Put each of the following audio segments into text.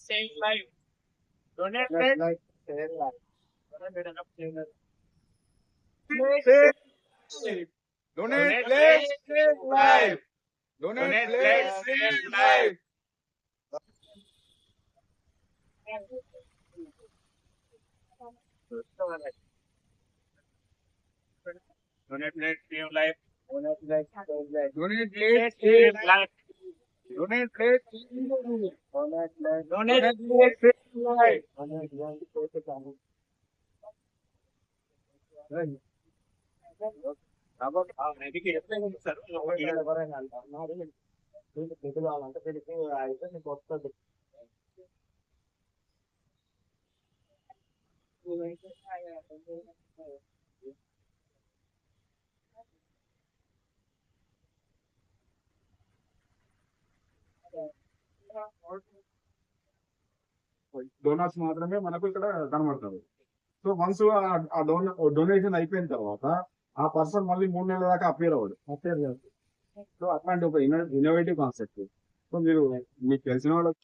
Same life. Donate Let's blood. like share life. Save. Donate Donate blood, blood, save save life. life. Donate Donate blood, blood, save save life. Donate blood, save life. Let's like share life. Donate blood, Donate save save life. life. Donate blood, save life. Donate like Donate blood, save life. donate like share life. కాబట్టి అందుకే ఎప్పుడైనా sir ఎవరైనా అంటారు దీనికి పెళ్లి కావాలంటే పెళ్లికి అయితే నీకు వస్తుంది. డోనర్స్ మాత్రమే మనకు ఇక్కడ కనబడతారు. సో వన్స్ ఆ డొనేషన్ అయిపోయిన తర్వాత ఆ పర్సన్ మళ్ళీ 3 నెలల దాకా అపేర్ అవ్వడు. సో అట్లాంటి ఒక ఇన్నోవేటివ్ కాన్సెప్ట్. సో మీకు తెలిసిన వాళ్ళకి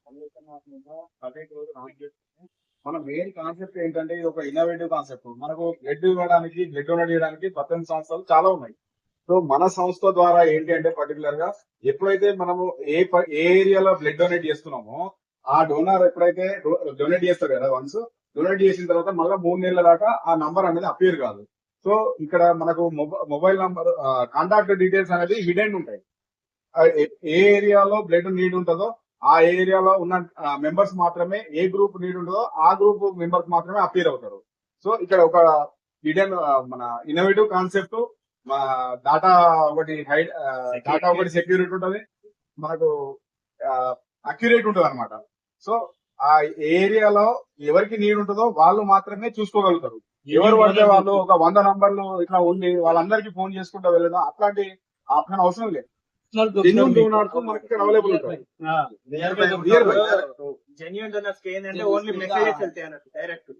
మన మెయిన్ కాన్సెప్ట్ ఏంటంటే ఇది ఒక ఇన్నోవేటివ్ కాన్సెప్ట్. మనకు బ్లడ్ ఇవ్వడానికి, బ్లడ్ డొనేట్ చేయడానికి 18 సంస్థలు చాలా ఉన్నాయి. సో మన సంస్థ ద్వారా ఏంటి అంటే పర్టికులర్ గా ఎప్పుడైతే మనము ఏ ఏరియాలో బ్లడ్ డొనేట్ చేస్తున్నామో ఆ డోనర్ ఎప్పుడైతే డొనేట్ చేస్తారు కదా, వన్స్ డొనేట్ చేసిన తర్వాత మళ్ళీ 3 నెలల దాకా ఆ నంబర్ అనేది అపేర్ కాదు. సో ఇక్కడ మనకు మొబైల్ నంబర్, కాంటాక్ట్ డీటెయిల్స్ అనేది హిడెన్ ఉంటాయి. ఏ ఏరియాలో బ్లడ్ నీడ్ ఉంటుందో ఆ ఏరియాలో ఉన్న మెంబర్స్ మాత్రమే, ఏ గ్రూప్ నీడ్ ఉంటుందో ఆ గ్రూప్ మెంబర్స్ మాత్రమే అపేర్ అవుతారు. సో ఇక్కడ ఒక హిడెన్ మన ఇన్నోవేటివ్ కాన్సెప్ట్, మా డాటా ఒకటి సెక్యూరిటీ ఉంటుంది, మనకు అక్యురేట్ ఉంటుంది అనమాట. సో ఆ ఏరియాలో ఎవరికి నీడ్ ఉంటుందో వాళ్ళు మాత్రమే చూసుకోగలుగుతారు. ఎవరు పడితే వాళ్ళు ఒక 100 నంబర్లు ఇట్లా ఉండి వాళ్ళందరికీ ఫోన్ చేసుకుంటూ వెళ్ళడం అట్లాంటి ఆప్షన్ అవసరం లేదు. జెన్యూన్ డోనర్స్ మనకి ఇక్కడ అవైలబుల్ ఉంటాయి. జెన్యూన్ డోనర్స్ ఏంటంటే ఓన్లీ మెసేజెస్ వెళ్తాయి అన్నట్టు డైరెక్ట్.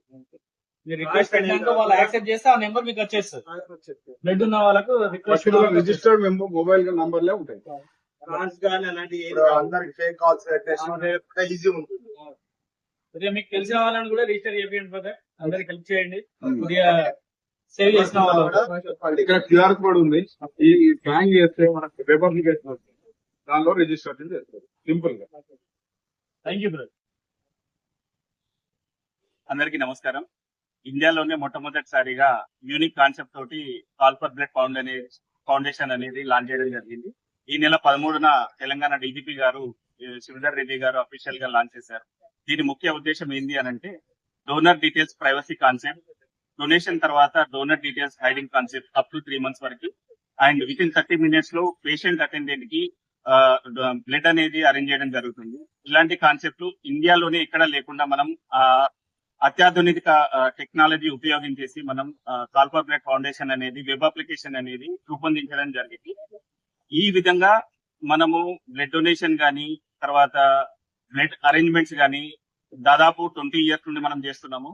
మీరు రిక్వెస్ట్ పెట్టినాక వాళ్ళు యాక్సెప్ట్ చేస్తే ఆ నెంబర్ మీకు వచ్చేస్తుంది. బ్లడ్ ఉన్న వాళ్ళకు రిక్వెస్ట్ రిజిస్టర్డ్ మొబైల్ నంబర్లే ఉంటాయి. ఫ్రాన్స్ గానీ అలాంటి అందరికి ఫేక్ కాల్స్ ఈజీ ఉంటుంది. మీకు తెలిసిన వాళ్ళని కూడా రిజిస్టర్ చేయండి బ్రదర్. అందరికి హెల్ప్ చేయండి. కొద్దిగా సేవ్ చేసిన వాళ్ళు ఇక్కడ క్యూఆర్ కోడ్ ఉంది. ఈ స్కాన్ చేస్తే మనకు వెబ్ అప్లికేషన్ వస్తుంది, దానిలో రిజిస్ట్రేషన్ చేస్తారు సింపుల్ గా. Thank you brother. అందరికీ నమస్కారం. ఇండియాలోనే మొట్టమొదటిసారిగా యూనిక్ కాన్సెప్ట్ తోటి కాల్ ఫర్ బ్లడ్ ఫౌండేషన్ అనేది లాంచ్ చేయడం జరిగింది. ఈ నెల 13న తెలంగాణ డీజీపీ గారు శ్రీధర్ రెడ్డి గారు అఫీషియల్ గా లాంచ్ చేశారు. దీని ముఖ్య ఉద్దేశం ఏంటి అనంటే donor details privacy concept, donation తర్వాత donor details hiding concept up to 3 months వరకు, అండ్ విత్ ఇన్ 30 minutes లో పేషెంట్ అటెండెంట్ కి బ్లడ్ అనేది అరేంజ్ చేయడం జరుగుతుంది. ఇలాంటి కాన్సెప్ట్ ఇండియాలోనే ఎక్కడ లేకుండా మనం అత్యాధునిక టెక్నాలజీ ఉపయోగించేసి మనం కాల్ ఫర్ బ్లడ్ ఫౌండేషన్ అనేది వెబ్ అప్లికేషన్ అనేది రూపొందించడం జరిగింది. ఈ విధంగా మనము బ్లడ్ డొనేషన్ గానీ తర్వాత బ్లడ్ అరేంజ్మెంట్స్ గానీ దాదాపు 20 years నుండి మనం చేస్తున్నాము.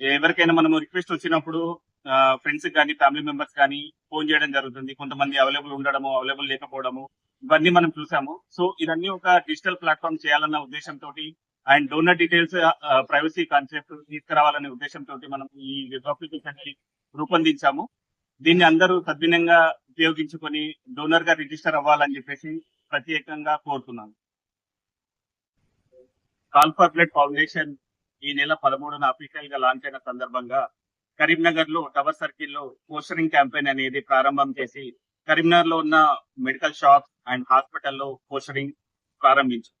ఎవరికైనా మనము రిక్వెస్ట్ వచ్చినప్పుడు ఫ్రెండ్స్ కానీ ఫ్యామిలీ మెంబర్స్ కానీ ఫోన్ చేయడం జరుగుతుంది. కొంతమంది అవైలబుల్ ఉండడము, అవైలబుల్ లేకపోవడము, ఇవన్నీ మనం చూసాము. సో ఇవన్నీ ఒక డిజిటల్ ప్లాట్ఫామ్ చేయాలన్న ఉద్దేశంతో and donor details privacy concept తీసుకురావాలనే ఉద్దేశంతో మనం ఈ వెబ్ అప్లికేషన్ ని రూపొందించాము. దీన్ని అందరూ సద్వినంగా ఉపయోగించుకొని డోనర్ గా రిజిస్టర్ అవ్వాలని చెప్పేసి ప్రత్యేకంగా కోరుతున్నాను. కాల్ ఫర్ బ్లడ్ ఫౌండేషన్ ఈ నెల 13న అఫీషియల్ గా లాంచ్ అయిన సందర్భంగా కరీంనగర్ లో టవర్ సర్కిల్ లో పోస్టరింగ్ క్యాంపెయిన్ అనేది ప్రారంభం చేసి కరీంనగర్ లో ఉన్న మెడికల్ షాప్స్ అండ్ హాస్పిటల్లో పోస్టరింగ్ ప్రారంభించారు.